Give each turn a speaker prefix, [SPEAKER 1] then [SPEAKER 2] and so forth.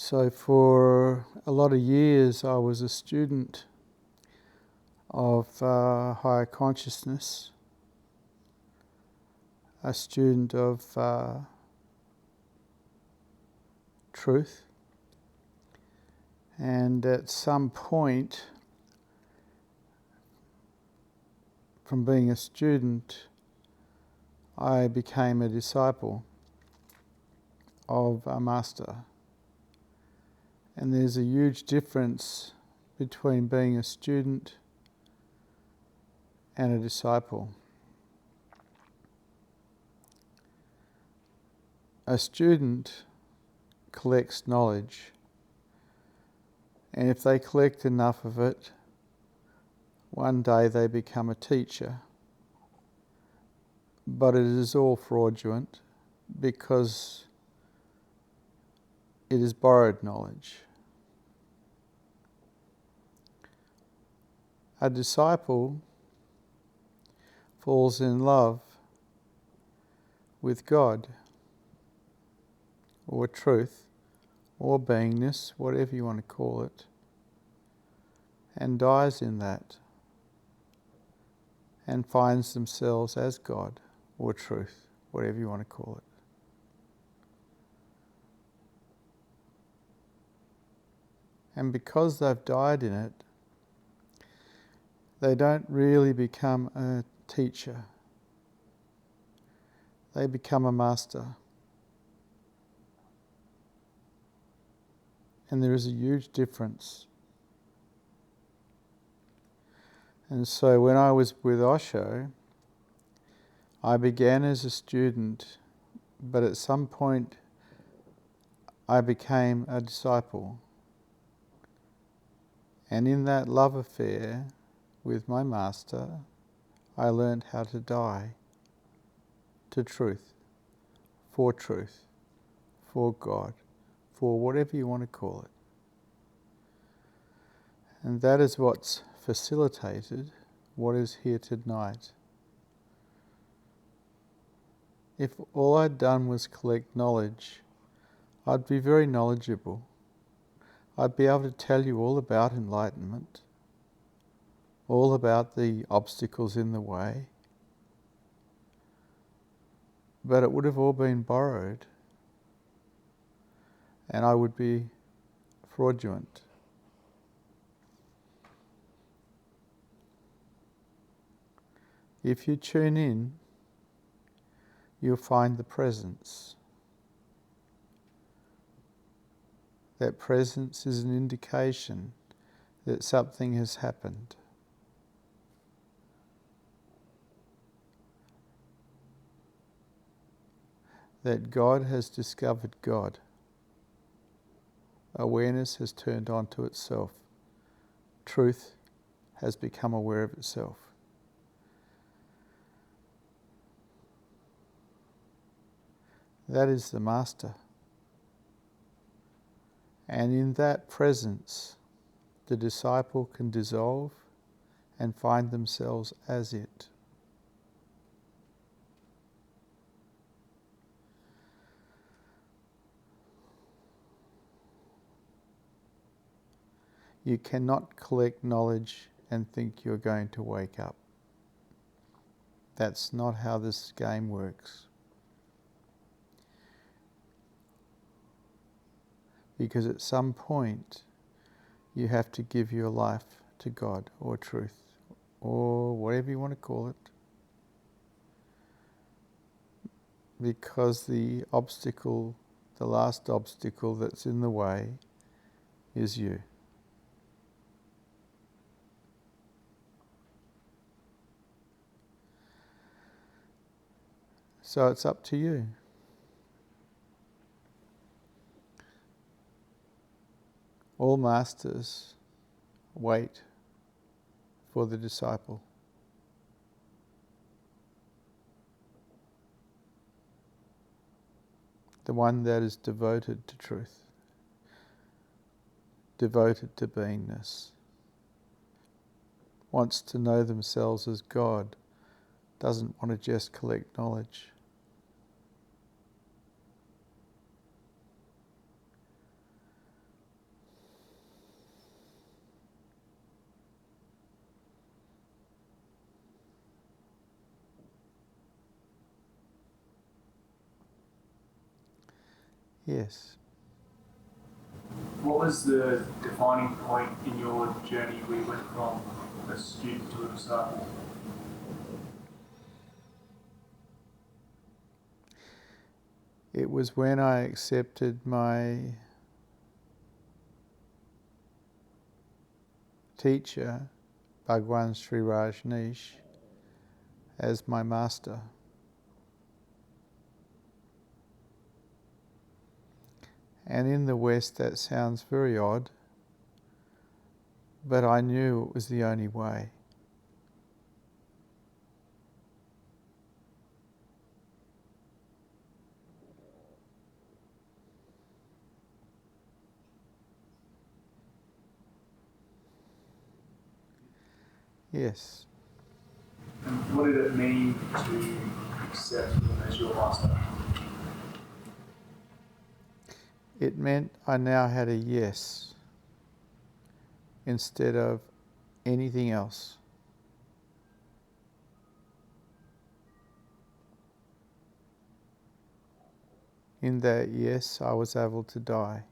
[SPEAKER 1] So for a lot of years I was a student of higher consciousness, a student of truth, and at some point from being a student I became a disciple of a master. And there's a huge difference between being a student and a disciple. A student collects knowledge, and if they collect enough of it, one day they become a teacher. But it is all fraudulent because it is borrowed knowledge. A disciple falls in love with God, or truth, or beingness, whatever you want to call it, and dies in that, and finds themselves as God, or truth, whatever you want to call it. And because they've died in it, they don't really become a teacher. They become a master. And there is a huge difference. And so when I was with Osho, I began as a student, but at some point I became a disciple. And in that love affair with my master, I learned how to die to truth, for God, for whatever you want to call it. And that is what's facilitated what is here tonight. If all I'd done was collect knowledge, I'd be very knowledgeable. I'd be able to tell you all about enlightenment, all about the obstacles in the way, but it would have all been borrowed, and I would be fraudulent. If you tune in, you'll find the presence. That presence is an indication that something has happened. That God has discovered God. Awareness has turned on to itself. Truth has become aware of itself. That is the master. And in that presence, the disciple can dissolve and find themselves as it. You cannot collect knowledge and think you're going to wake up. That's not how this game works. Because at some point, you have to give your life to God or truth, or whatever you want to call it. Because the obstacle, the last obstacle that's in the way, is you. So it's up to you. All masters wait for the disciple. The one that is devoted to truth, devoted to beingness, wants to know themselves as God, doesn't want to just collect knowledge. Yes.
[SPEAKER 2] What was the defining point in your journey where you went from a student to a disciple?
[SPEAKER 1] It was when I accepted my teacher, Bhagwan Sri Rajneesh, as my master. And in the West that sounds very odd, but I knew it was the only way. Yes.
[SPEAKER 2] And what did it mean to accept him as your master?
[SPEAKER 1] It meant I now had a yes instead of anything else. In that yes, I was able to die.